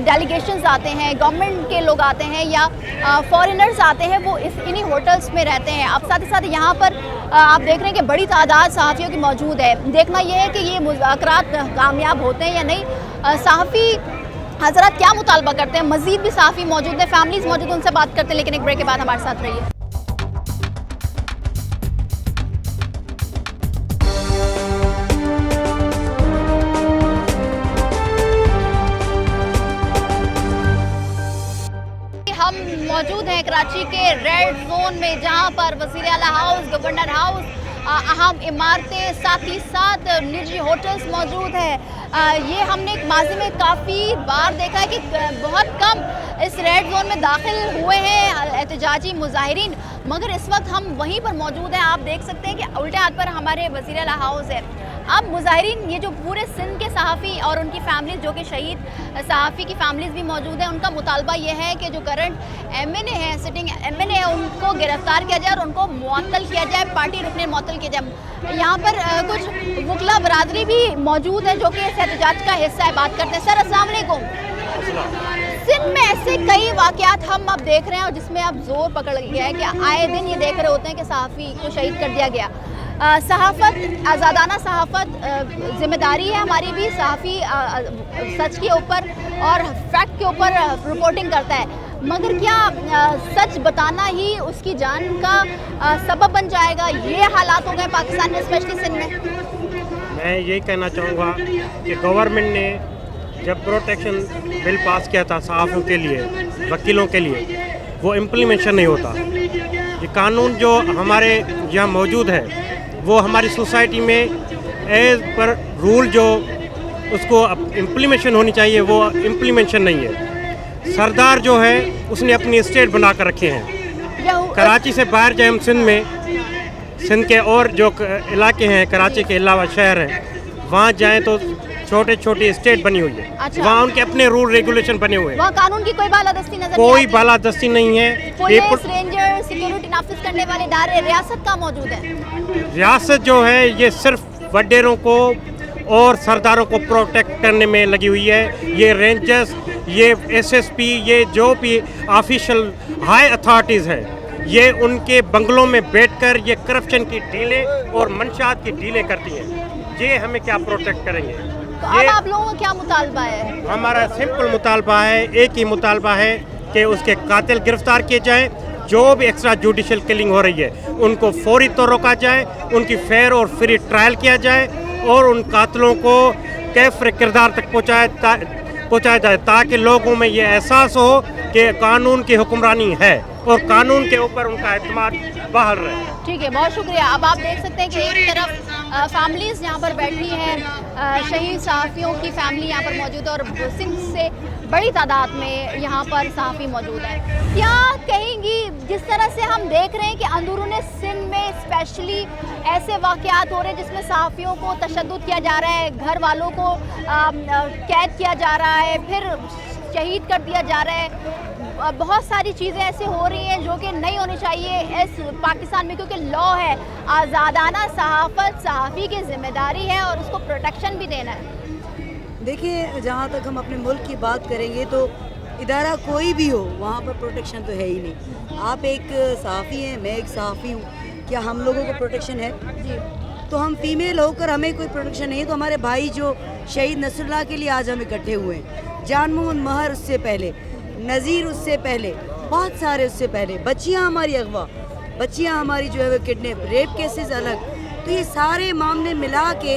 डेलीगेशंस आते हैं, गवर्नमेंट के लोग आते हैं या फॉरेनर्स आते हैं, वो इन्हीं होटल्स में रहते हैं। अब साथ ही साथ यहाँ पर आप देख रहे हैं कि बड़ी तादाद सहाफ़ियों की मौजूद है। देखना यह है कि ये मुज़ाकरात कामयाब होते हैं या नहीं। सहाफ़ी हज़रात क्या मुतालबा करते हैं, मज़ीद भी सहाफ़ी मौजूद हैं, फैमिलीज़ मौजूद हैं, उनसे बात करते हैं, लेकिन एक ब्रेक के बाद हमारे साथ रहिए। हम मौजूद हैं कराची के रेड जोन में, जहां पर वज़ीर आला हाउस, गवर्नर हाउस, अहम इमारतें, साथ ही साथ निजी होटल्स मौजूद हैं। ये हमने माजी में काफ़ी बार देखा है कि बहुत कम इस रेड जोन में दाखिल हुए हैं एहतजाजी मुजाहिरीन, मगर इस वक्त हम वहीं पर मौजूद हैं। आप देख सकते हैं कि उल्टे हाथ पर हमारे वज़ीर आला हाउस है। अब मुजाहिरीन, ये जो पूरे सिंध के सहाफ़ी और उनकी फैमिलीज़, जो कि शहीद सहाफ़ी की फैमिलीज़ भी मौजूद हैं, उनका मुतालबा ये है कि जो करंट MNA है, सिटिंग MNA है, उनको गिरफ्तार किया जाए और उनको मुअत्तल किया जाए, पार्टी रुकने मुअत्तल किया जाए। यहाँ पर कुछ वकला बरादरी भी मौजूद है जो कि इस एहतजाज का हिस्सा है। बात करते हैं। सर, अस्सलाम वालेकुम। सिंध में ऐसे कई वाक़यात हम अब देख रहे हैं और जिसमें अब जोर पकड़ गया है कि आए दिन ये देख रहे होते हैं कि सहाफ़ी को शहीद कर दिया गया। सहाफ़त, आज़ादाना सहाफ़त ज़िम्मेदारी है हमारी भी, सहाफ़ी सच के ऊपर और फैक्ट के ऊपर रिपोर्टिंग करता है, मगर क्या सच बताना ही उसकी जान का सबब बन जाएगा? ये हालात हो गए पाकिस्तान में, स्पेशली सिंध में। मैं यही कहना चाहूँगा कि गवर्नमेंट ने जब प्रोटेक्शन बिल पास किया था सहाफ़ियों के लिए, वकीलों के लिए, वो इम्प्लीमेंशन नहीं होता। ये कानून जो हमारे यहाँ मौजूद है वो हमारी सोसाइटी में एज पर रूल जो उसको इम्प्लीमेंशन होनी चाहिए वो इम्प्लीमेंशन नहीं है। सरदार जो है उसने अपनी स्टेट बना कर रखे हैं। कराची से बाहर जाए हम सिंध में, सिंध के और जो इलाके हैं कराची के अलावा शहर हैं, वहाँ जाएँ तो छोटे छोटे स्टेट बनी हुई है। अच्छा। वहाँ उनके अपने रूल रेगुलेशन बने हुए हैं। वहाँ कानून की कोई बालादस्ती नजर कोई नहीं आती। बालादस्ती नहीं है। पुलिस, रेंजर, सिक्योरिटी नाफिज करने वाले इदारे रियासत का मौजूद है। रियासत जो है ये सिर्फ वडेरों को और सरदारों को प्रोटेक्ट करने में लगी हुई है। ये रेंजर्स, ये SSP, ये जो भी ऑफिशियल हाई अथॉरिटीज़ है, ये उनके बंगलों में बैठकर ये करप्शन की डीलें और मंशात की डीलें करती हैं। ये हमें क्या प्रोटेक्ट करेंगे? तो अब आप लोगों का क्या मुतालबा है? हमारा सिंपल मुतालबा है, एक ही मुतालबा है कि उसके कातिल गिरफ्तार किए जाएं। जो भी एक्स्ट्रा जुडिशल किलिंग हो रही है उनको फौरी तौर रोका जाए, उनकी फेयर और फ्री ट्रायल किया जाए और उन कातिलों को कैफ़र किरदार तक पहुँचाया जाए, ताकि लोगों में ये एहसास हो कि कानून की हुक्मरानी है और कानून के ऊपर उनका एतमाद बहाल रहे। ठीक है, बहुत शुक्रिया। अब आप देख सकते हैं कि एक तरफ फैमिलीज़ यहाँ पर बैठी हैं, शहीद सहाफ़ियों की फैमिली यहाँ पर मौजूद है और सिंध से बड़ी तादाद में यहाँ पर सहाफ़ी मौजूद है। क्या कहेंगी, जिस तरह से हम देख रहे हैं कि अंदरूनी सिंध में स्पेशली ऐसे वाक़यात हो रहे हैं जिसमें सहाफ़ियों को तशद्दुद किया जा रहा है, घर वालों को कैद किया जा रहा है, फिर शहीद कर दिया जा रहा है, बहुत सारी चीज़ें ऐसे हो रही हैं जो कि नहीं होनी चाहिए इस पाकिस्तान में, क्योंकि लॉ है, आज़ादाना सहाफ़त सहाफ़ी की ज़िम्मेदारी है और उसको प्रोटेक्शन भी देना है। देखिए, जहाँ तक हम अपने मुल्क की बात करेंगे तो इदारा कोई भी हो वहाँ पर प्रोटेक्शन तो है ही नहीं। आप एक सहाफ़ी हैं, मैं एक सहाफ़ी हूँ, क्या हम लोगों को प्रोटेक्शन है? जी। तो हम फीमेल होकर हमें कोई प्रोटेक्शन नहीं, तो हमारे भाई जो शहीद नसरुल्लाह के लिए आज हम इकट्ठे हुए हैं, जान मोहम्मद महर उससे पहले, नज़ीर उससे पहले, बहुत सारे उससे पहले, बच्चियाँ हमारी अगवा, बच्चियाँ हमारी जो है वो किडनैप, रेप केसेस अलग, तो ये सारे मामले मिला के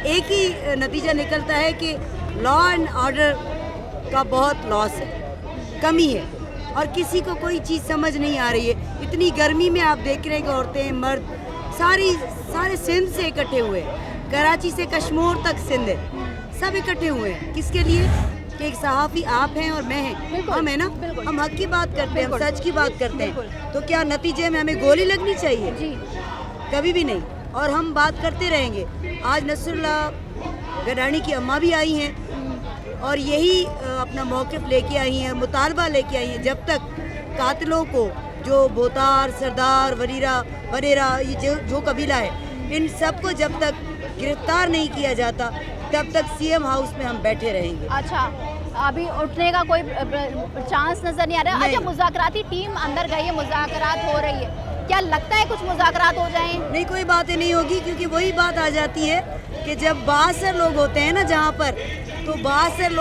एक ही नतीजा निकलता है कि लॉ एंड ऑर्डर का बहुत लॉस है, कमी है, और किसी को कोई चीज़ समझ नहीं आ रही है। इतनी गर्मी में आप देख रहे हैं कि औरतें मर्द सारे सिंध से इकट्ठे हुए हैं, कराची से कश्मीर तक सिंध है, सब इकट्ठे हुए हैं। किसके लिए? कि एक सहाफ़ी आप हैं और मैं हैं, हम है ना, हम हक की बात करते हैं, हम सच की बात करते हैं। तो क्या नतीजे में हमें गोली लगनी चाहिए? कभी भी नहीं, और हम बात करते रहेंगे। आज नसरुल्ला गडानी की अम्मा भी आई हैं और यही अपना मौक़िफ़ लेके आई हैं, मुतालबा लेके आई हैं, जब तक कातिलों को, जो बोतार, सरदार, वरेरा, ये जो कबीला है, इन सब को जब तक गिरफ्तार नहीं किया जाता, तब तक सीएम हाउस में हम बैठे रहेंगे। अच्छा, अभी उठने का कोई चांस नजर नहीं आ रहा? अच्छा, मुज़ाकराती टीम अंदर गई है, मुज़ाकरात हो रही है, क्या लगता है कुछ मुज़ाकरात हो जाएं? नहीं, कोई बातें नहीं होगी, क्योंकि वही बात आ जाती है कि जब बाहर लोग होते हैं ना जहाँ पर, तो बाहर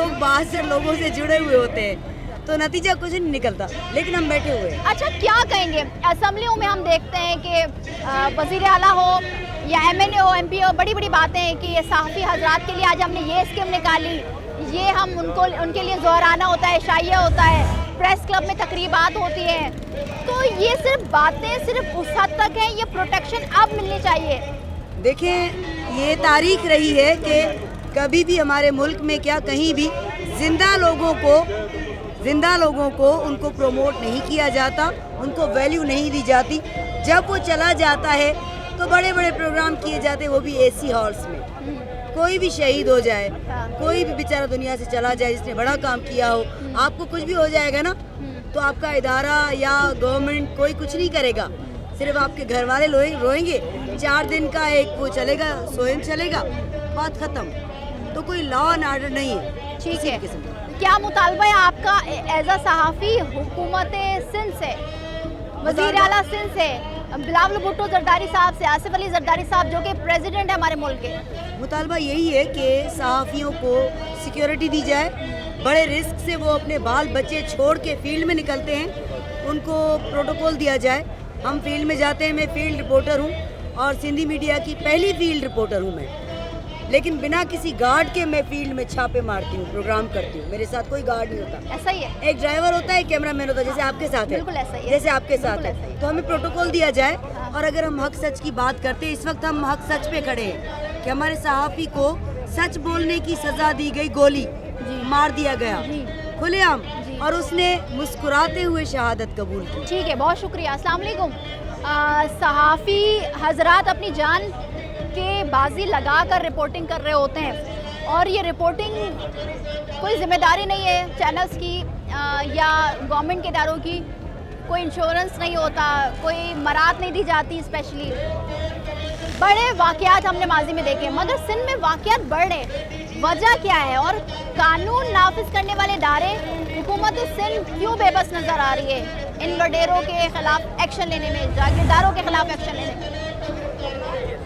लोगों से जुड़े हुए होते हैं, तो नतीजा कुछ नहीं निकलता। लेकिन हम बैठे हुए हैं। अच्छा, क्या कहेंगे? असेंबलियों में हम देखते हैं कि वज़ीर आला हो या MNA हो, MP हो, बड़ी बड़ी बातें हैं कि ये सहाफ़ी हजरात के लिए आज हमने ये स्कीम निकाली, ये हम उनके लिए ज़ोहराना होता है, शाइया होता है, प्रेस क्लब में तकरीबात होती हैं। तो ये सिर्फ बातें सिर्फ उस हद तक हैं, ये प्रोटेक्शन अब मिलनी चाहिए? देखें, ये तारीख रही है कि कभी भी हमारे मुल्क में क्या कहीं भी जिंदा लोगों को उनको प्रमोट नहीं किया जाता, उनको वैल्यू नहीं दी जाती। जब वो चला जाता है तो बड़े बड़े प्रोग्राम किए जाते हैं, वो भी AC हॉल्स में। कोई भी शहीद हो जाए, कोई भी बेचारा दुनिया से चला जाए जिसने बड़ा काम किया हो, आपको कुछ भी हो जाएगा ना, तो आपका इदारा या गवर्नमेंट कोई कुछ नहीं करेगा, सिर्फ आपके घर वाले रोएंगे। 4 दिन का एक वो चलेगा, सोएम चलेगा, बात ख़त्म। तो कोई लॉ एंड ऑर्डर नहीं है। ठीक है, क्या मुतालबा है आपका एज अ सहाफ़ी हुकूमत सिंध से, वज़ीर आला सिंध से, बिलावल भुट्टो जरदारी साहब से, आसिफ अली जरदारी साहब जो कि प्रेसिडेंट है हमारे मुल्क के? मुतालबा यही है कि सहाफ़ियों को सिक्योरिटी दी जाए। बड़े रिस्क से वो अपने बाल बच्चे छोड़ के फील्ड में निकलते हैं, उनको प्रोटोकॉल दिया जाए। हम फील्ड में जाते हैं, मैं फील्ड रिपोर्टर हूँ और सिंधी मीडिया की पहली फील्ड रिपोर्टर हूँ मैं, लेकिन बिना किसी गार्ड के मैं फील्ड में छापे मारती हूँ, प्रोग्राम करती हूँ, मेरे साथ कोई गार्ड नहीं होता। ऐसा ही है? एक ड्राइवर होता है, कैमरामैन होता है, जैसे आपके साथ है। बिल्कुल ऐसा ही है, जैसे आपके साथ है। तो हमें प्रोटोकॉल दिया जाए। और अगर हम हक सच की बात करते हैं, इस वक्त हम हक सच पे खड़े हैं कि हमारे सहाफ़ी को सच बोलने की सज़ा दी गई, गोली मार दिया गया खुलेआम, और उसने मुस्कुराते हुए शहादत कबूल की। ठीक है, बहुत शुक्रिया। अस्सलाम वालेकुम। सहाफ़ी हजरात अपनी जान के बाजी लगा कर रिपोर्टिंग कर रहे होते हैं, और ये रिपोर्टिंग कोई ज़िम्मेदारी नहीं है चैनल्स की या गवर्नमेंट के इदारों की, कोई इंश्योरेंस नहीं होता, कोई मरात नहीं दी जाती। स्पेशली बड़े वाक़यात हमने माजी में देखे, मगर सिंध में वाक़यात बढ़ रहे, वजह क्या है? और कानून नाफिज करने वाले इदारे, हुकूमत सिंध क्यों बेबस नज़र आ रही है इन वडेरों के ख़िलाफ़ एक्शन लेने में, जागीरदारों के ख़िलाफ़ एक्शन लेने में?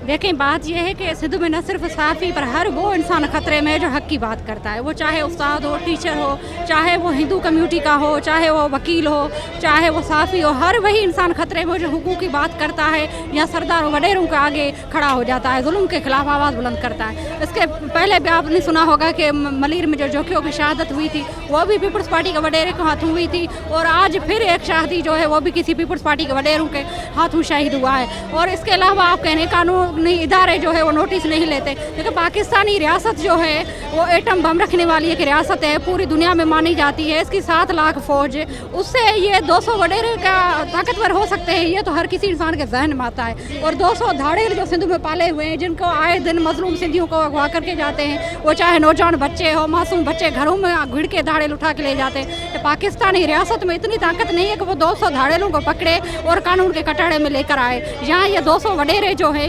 देखें, बात यह है कि सिंध में न सिर्फ सहाफ़ी पर हर वो इंसान ख़तरे में जो हक़ की बात करता है, वो चाहे उस्ताद हो, टीचर हो, चाहे वो हिंदू कम्यूनिटी का हो, चाहे वो वकील हो, चाहे वो सहाफ़ी हो, हर वही इंसान ख़तरे में जो हुकूक़ की बात करता है या सरदार वडेरों के आगे खड़ा हो जाता है, जुल्म के ख़िलाफ़ आवाज़ बुलंद करता है। इसके पहले भी आपने सुना होगा कि मलीर में जो जोखियों की शहादत हुई थी, वो भी पीपल्स पार्टी के वडेरे के हाथों हुई थी, और आज फिर एक शहादी जो है वो भी किसी पीपल्स पार्टी के वडेरों के हाथों शहीद हुआ है। और इसके अलावा आप कहने कानूनी इदारे जो है वो नोटिस नहीं लेते, लेकिन पाकिस्तानी रियासत जो है वो एटम बम रखने वाली एक रियासत है, पूरी दुनिया में मानी जाती है, इसकी 7 लाख फौज, उससे ये 200 वडेरे का ताकतवर हो सकते हैं, ये तो हर किसी इंसान के जहन में आता है। और 200 धाड़े जो सिंध में पाले हुए हैं, जिनको आए दिन मजलूम सिंधियों को अगवा करके जाते हैं, वो चाहे नौजवान बच्चे हो, मासूम बच्चे घरों में घिड़ के धाड़े उठा के ले जाते हैं। पाकिस्तानी रियासत में इतनी ताकत नहीं है कि वो 200 धाड़ेलों को पकड़े और कानून के कटाड़े में लेकर आए। यहाँ ये 200 वडेरे जो है,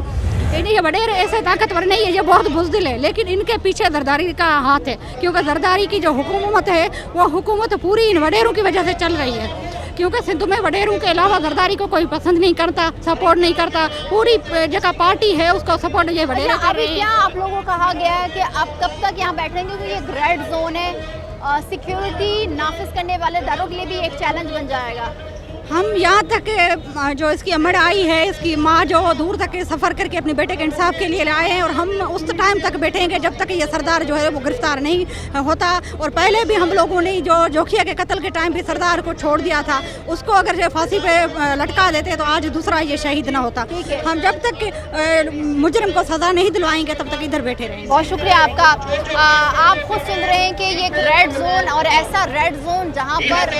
ये वडेरे ऐसे ताकतवर नहीं है, ये बहुत बुज़दिल है, लेकिन इनके पीछे जरदारी का हाथ है, क्योंकि जरदारी की जो हुकूमत है वो हुकूमत पूरी इन वडेरों की वजह से चल रही है, क्योंकि सिंध में वडेरों के अलावा जरदारी को कोई पसंद नहीं करता, सपोर्ट नहीं करता, पूरी जगह पार्टी है उसको सपोर्ट ये वडेरे कर रहे हैं। क्या आप लोगों को कहा गया है कि आप कब तक यहाँ बैठेंगे, क्योंकि ये रेड जोन है, सिक्योरिटी नाफिज करने वाले इदारों के लिए भी एक चैलेंज बन जाएगा? हम यहाँ तक जो इसकी अमड़ आई है, इसकी माँ जो दूर तक सफ़र करके अपने बेटे के इंसाफ के लिए आए हैं, और हम उस टाइम तक बैठेंगे जब तक ये सरदार जो है वो गिरफ्तार नहीं होता। और पहले भी हम लोगों ने जो जोखिया के कत्ल के टाइम भी सरदार को छोड़ दिया था, उसको अगर फांसी पे लटका देते तो आज दूसरा ये शहीद ना होता। हम जब तक मुजरिम को सज़ा नहीं दिलवाएंगे तब तक इधर बैठे रहेंगे। बहुत शुक्रिया आपका। आप खुद सुन रहे हैं कि ये एक रेड जोन, और ऐसा रेड जोन जहाँ पर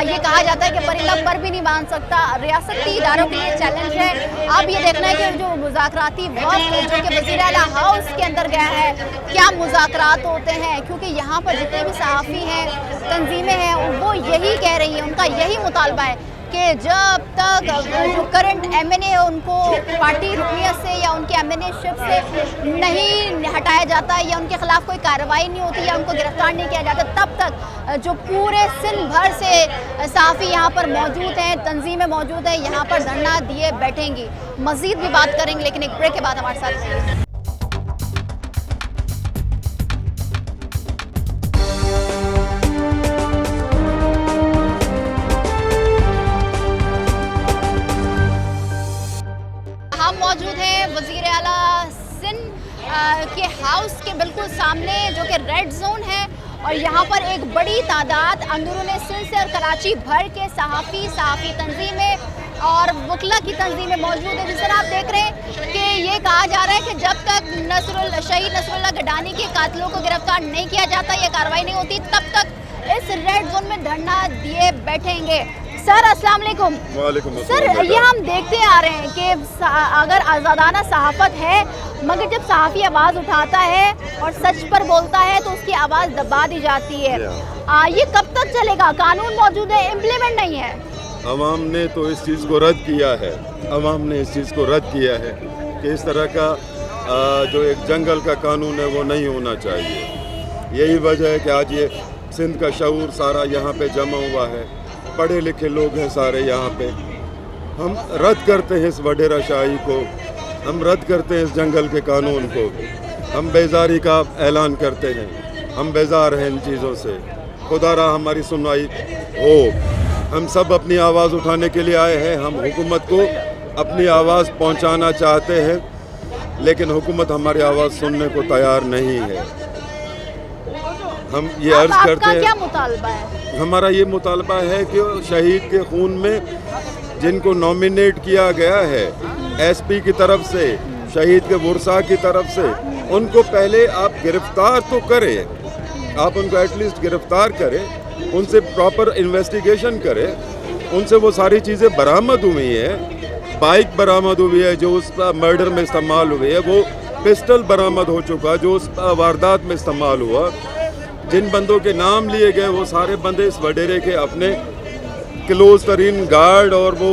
ये कहा जाता है कि परिंदा पर भी नहीं बांध सकता, रियासती इदारों के लिए चैलेंज है। अब ये देखना है कि जो मुज़ाकराती वक्त जो कि वज़ीर आला हाउस के अंदर गया है, क्या मुज़ाकरात होते हैं, क्योंकि यहाँ पर जितने भी सहाफ़ी हैं, तंजीमें हैं, वो यही कह रही हैं, उनका यही मुतालबा है कि जब तक जो करंट MNA है उनको पार्टी रुकनियत से या उनकी MNA-शिप से नहीं हटाया जाता, या उनके खिलाफ कोई कार्रवाई नहीं होती, या उनको गिरफ्तार नहीं किया जाता, तब तक जो पूरे सिंध भर से सहाफ़ी यहाँ पर मौजूद हैं, तंजीमें मौजूद हैं, यहाँ पर धरना दिए बैठेंगी। मज़ीद भी बात करेंगे, लेकिन एक ब्रेक के बाद हमारे साथ रहेंगे। हम मौजूद हैं वज़ीर आला सिंध के हाउस के बिल्कुल सामने, जो कि रेड जोन है, और यहाँ पर एक बड़ी तादाद अंदरून सिंध से और कराची भर के सहाफ़ी तंजीमें और वकला की तंजीमें मौजूद है। जिस तरह आप देख रहे हैं कि ये कहा जा रहा है कि जब तक शहीद नसरुल्लाह गडानी के कातिलों को गिरफ्तार नहीं किया जाता, ये कार्रवाई नहीं होती, तब तक इस रेड जोन में धरना दिए बैठेंगे। सर अस्सलाम वालेकुम। वालेकुम सर, ये हम देखते आ रहे हैं कि अगर आज़ादाना सहाफ़त है, मगर जब सहाफ़ी आवाज़ उठाता है और सच पर बोलता है तो उसकी आवाज़ दबा दी जाती है। ये कब तक चलेगा? कानून मौजूद है, इम्प्लीमेंट नहीं है। अवाम ने तो इस चीज़ को रद्द किया है, अवाम ने इस चीज़ को रद्द किया है कि इस तरह का जो एक जंगल का कानून है वो नहीं होना चाहिए। यही वजह है कि आज ये सिंध का शऊर सारा यहाँ पे जमा हुआ है, पढ़े लिखे लोग हैं सारे यहाँ पे। हम रद्द करते हैं इस वडेरा शाही को, हम रद्द करते हैं इस जंगल के कानून को, हम बेजारी का ऐलान करते हैं, हम बेजार हैं इन चीज़ों से। खुदारा हमारी सुनवाई हो। हम सब अपनी आवाज़ उठाने के लिए आए हैं, हम हुकूमत को अपनी आवाज़ पहुंचाना चाहते हैं, लेकिन हुकूमत हमारी आवाज़ सुनने को तैयार नहीं है। हम ये अर्ज़ करते हैं, क्या मुतालबा है? हमारा ये मुतालबा है कि शहीद के खून में जिनको नॉमिनेट किया गया है SP की तरफ से, शहीद के वर्सा की तरफ से, उनको पहले आप गिरफ्तार तो करें, आप उनको एटलीस्ट गिरफ्तार करें, उनसे प्रॉपर इन्वेस्टिगेशन करें, उनसे वो सारी चीज़ें बरामद हुई हैं। बाइक बरामद हुई है जो उस मर्डर में इस्तेमाल हुई है, वो पिस्टल बरामद हो चुका जो उस वारदात में इस्तेमाल हुआ। जिन बंदों के नाम लिए गए वो सारे बंदे इस वडेरे के अपने क्लोज तरीन गार्ड और वो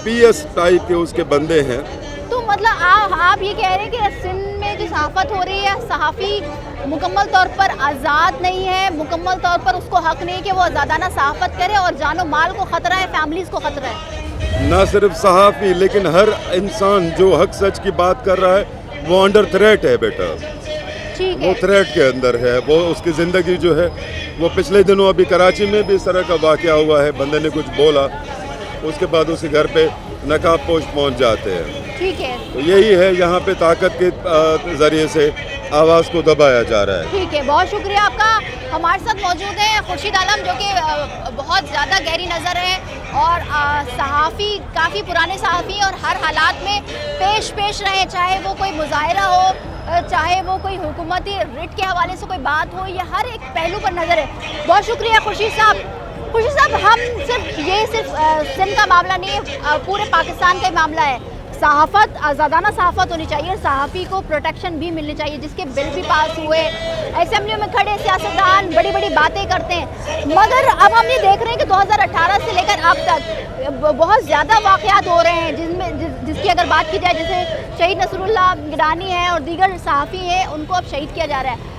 PS टाइप के उसके बंदे हैं। तो मतलब आप ये कह रहे हैं कि सिंध में जो सहाफ़त हो रही है, सहाफ़ी मुकम्मल तौर पर आज़ाद नहीं है, मुकम्मल तौर पर उसको हक नहीं कि वो आज़ादाना सहाफ़त करे, और जानो माल को ख़तरा है, फैमिलीज़ को ख़तरा है। ना सिर्फ सहाफ़ी, लेकिन हर इंसान जो हक सच की बात कर रहा है वो अंडर थ्रेट है बेटा, वो थ्रेट के अंदर है। वो उसकी ज़िंदगी जो है वो पिछले दिनों अभी कराची में भी इस तरह का वाक़या हुआ है, बंदे ने कुछ बोला, उसके बाद उसके घर पे नकाब पोश पहुंच जाते हैं। ठीक है, तो यही है, यहाँ पे ताकत के ज़रिए से आवाज़ को दबाया जा रहा है। ठीक है, बहुत शुक्रिया आपका। हमारे साथ मौजूद है खुर्शीद आलम, जो कि बहुत ज़्यादा गहरी नज़र है और सहाफ़ी, काफ़ी पुराने सहाफ़ी, और हर हालात में पेश रहे, चाहे वो कोई मुजाहरा हो, चाहे वो कोई हुकूमती रिट के हवाले से कोई बात हो, या हर एक पहलू पर नज़र है। बहुत शुक्रिया खुर्शीद साहब। खुर्शीद साहब, हम सिर्फ सिंध का मामला नहीं है, पूरे पाकिस्तान का मामला है। सहाफ़त, आज़ादाना सहाफ़त होनी चाहिए, सहाफ़ी को प्रोटेक्शन भी मिलनी चाहिए, जिसके बिल भी पास हुए, असेंबली में खड़े सियासतदान बड़ी बड़ी बातें करते हैं। मगर अब हम ये देख रहे हैं कि 2018 से लेकर अब तक बहुत ज़्यादा वाक़यात हो रहे हैं, जिसकी अगर बात की जाए, जैसे शहीद नसरुल्लाह गडानी है और दीगर सहाफ़ी हैं, उनको अब शहीद किया जा रहा है।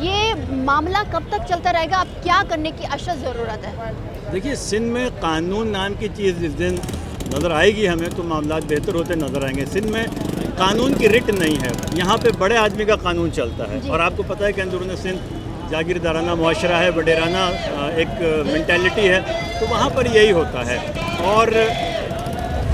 ये मामला कब तक चलता रहेगा? अब क्या करने की अशद ज़रूरत है? देखिए, सिंध में कानून नाम की चीज़ जिस दिन नज़र आएगी हमें तो मामला बेहतर होते नज़र आएंगे। सिंध में कानून की रिट नहीं है, यहाँ पे बड़े आदमी का कानून चलता है, और आपको पता है कि अंदरून सिंध जागीरदाराना मुआशरा है, वडेराना एक मेंटालिटी है, तो वहाँ पर यही होता है। اور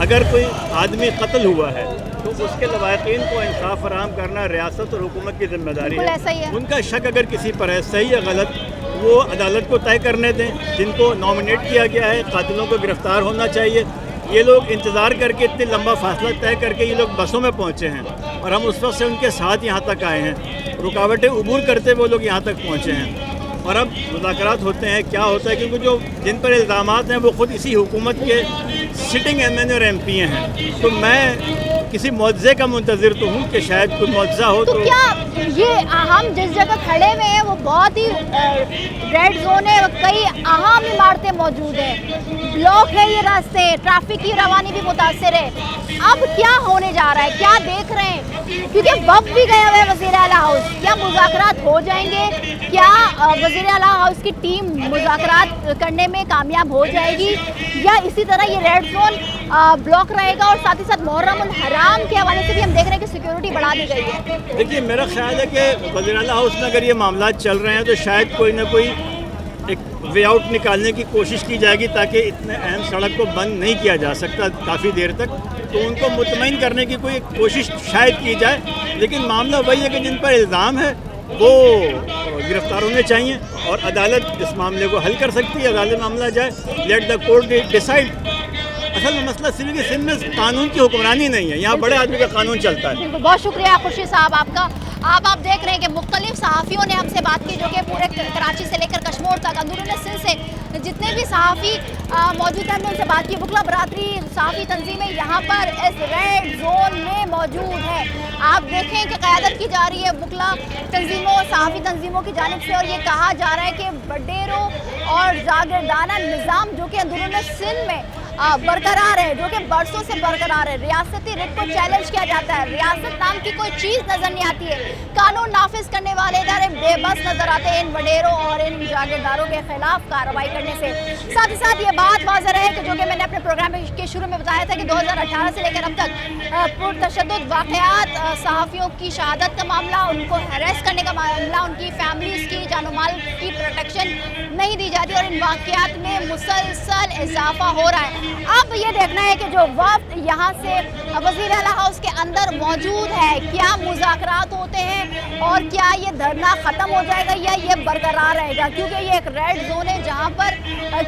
اگر کوئی آدمی قتل ہوا ہے تو اس کے لواحقین کو انصاف فراہم کرنا ریاست اور حکومت کی ذمہ داری بالکل ایسا ہی ہے۔ ان کا شک اگر کسی پر ہے صحیح یا غلط وہ عدالت کو طے کرنے دیں، جن کو نامنیٹ کیا گیا ہے قاتلوں کو گرفتار ہونا چاہیے۔ یہ لوگ انتظار کر کے اتنی لمبا فاصلہ طے کر کے یہ لوگ بسوں میں پہنچے ہیں اور ہم اس وقت سے ان کے ساتھ یہاں تک آئے ہیں، رکاوٹیں عبور کرتے وہ لوگ یہاں تک پہنچے ہیں اور اب مذاکرات ہوتے ہیں کیا ہوتا ہے، کیونکہ جو جن پر الزامات ہیں وہ خود اسی حکومت کے سٹنگ ایم این اے اور ایم پی ہیں، تو میں کسی معجزے کا منتظر تو ہوں کہ شاید کوئی معجزہ ہو۔ تو کیا یہ ہم جس جگہ کھڑے ہوئے ہیں وہ بہت ہی ریڈ زون ہے، کئی اہم عمارتیں موجود ہیں، بلاک ہے یہ راستے، ٹریفک کی روانی بھی متاثر ہے، اب کیا ہونے جا رہا ہے، کیا دیکھ رہے ہیں؟ کیونکہ وقت بھی گیا ہوا ہے وزیر اعلیٰ ہاؤس، کیا مذاکرات ہو جائیں گے؟ کیا وزیر اعلیٰ ہاؤس کی ٹیم مذاکرات کرنے میں کامیاب ہو جائے گی یا اسی طرح یہ ریڈ زون بلاک رہے گا؟ اور ساتھ ہی ساتھ محرم الحرام کے حوالے سے بھی ہم دیکھ رہے ہیں کہ سیکیورٹی بڑھا دی گئی ہے۔ دیکھیے میرا خیال ہے کہ وزیر اعلیٰ ہاؤس میں اگر یہ معاملات چل رہے ہیں تو شاید کوئی نہ کوئی ایک وے آؤٹ نکالنے کی کوشش کی جائے گی تاکہ اتنے اہم سڑک کو بند نہیں کیا جا سکتا کافی دیر تک، تو ان کو مطمئن کرنے کی کوئی کوشش شاید کی جائے، لیکن معاملہ وہی ہے کہ جن پر الزام ہے وہ گرفتار ہونے چاہیے اور عدالت اس معاملے کو حل کر سکتی ہے، عدالت معاملہ جائے، لیٹ دا کورٹ ڈیسائڈ۔ اصل میں مسئلہ صرف کہ سندھ میں قانون کی حکمرانی نہیں ہے، یہاں بڑے آدمی کا قانون چلتا ہے۔ بہت شکریہ خورشید صاحب آپ کا۔ آپ دیکھ رہے ہیں کہ مختلف صحافیوں نے ہم سے بات کی جو کہ پورے کراچی سے لے کر کشمور تک اندرون سندھ سے جتنے بھی صحافی موجود ہیں ہم نے ان سے بات کی۔ وکلا برادری صحافی تنظیمیں یہاں پر اس ریڈ زون میں موجود ہے، آپ دیکھیں کہ قیادت کی جا رہی ہے وکلا تنظیموں صحافی تنظیموں کی جانب سے، اور یہ کہا جا رہا ہے کہ بڈیروں اور جاگیردانہ نظام جو کہ اندرون سندھ میں برقرار ہے، جو کہ برسوں سے برقرار ہے، ریاستی رٹ کو چیلنج کیا جاتا ہے، ریاست نام کی کوئی چیز نظر نہیں آتی ہے، قانون نافذ کرنے والے ادارے بے بس نظر آتے ہیں ان وڈیروں اور ان جاگیرداروں کے خلاف کارروائی کرنے سے۔ ساتھ ہی ساتھ یہ بات واضح ہے کہ جو کہ میں نے اپنے پروگرام کے شروع میں بتایا تھا کہ 2018 سے لے کر اب تک پرتشدد واقعات، صحافیوں کی شہادت کا معاملہ، ان کو ہیریس کرنے کا معاملہ، ان کی فیملیز کی جان و مال کی پروٹیکشن نہیں دی جاتی اور ان واقعات میں مسلسل اضافہ ہو رہا ہے۔ اب یہ دیکھنا ہے کہ جو وفد یہاں سے وزیر اعلیٰ ہاؤس کے اندر موجود ہے کیا مذاکرات ہوتے ہیں اور کیا یہ دھرنا ختم ہو جائے گا یا یہ برقرار رہے گا، کیونکہ یہ ایک ریڈ زون ہے جہاں پر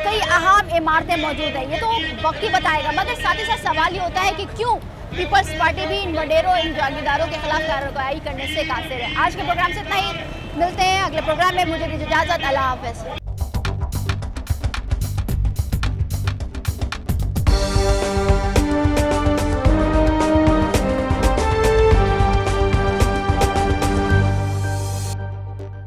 کئی اہم عمارتیں موجود ہیں، یہ تو وقت ہی بتائے گا۔ مگر ساتھ ہی ساتھ سوال یہ ہوتا ہے کہ کیوں پیپلز پارٹی بھی ان وڈیروں ان جاگیرداروں کے خلاف کارروائی کرنے سے قاصر ہے۔ آج کے پروگرام سے اتنا ہی، ملتے ہیں اگلے پروگرام میں، مجھے دیجیے اجازت، اللہ حافظ۔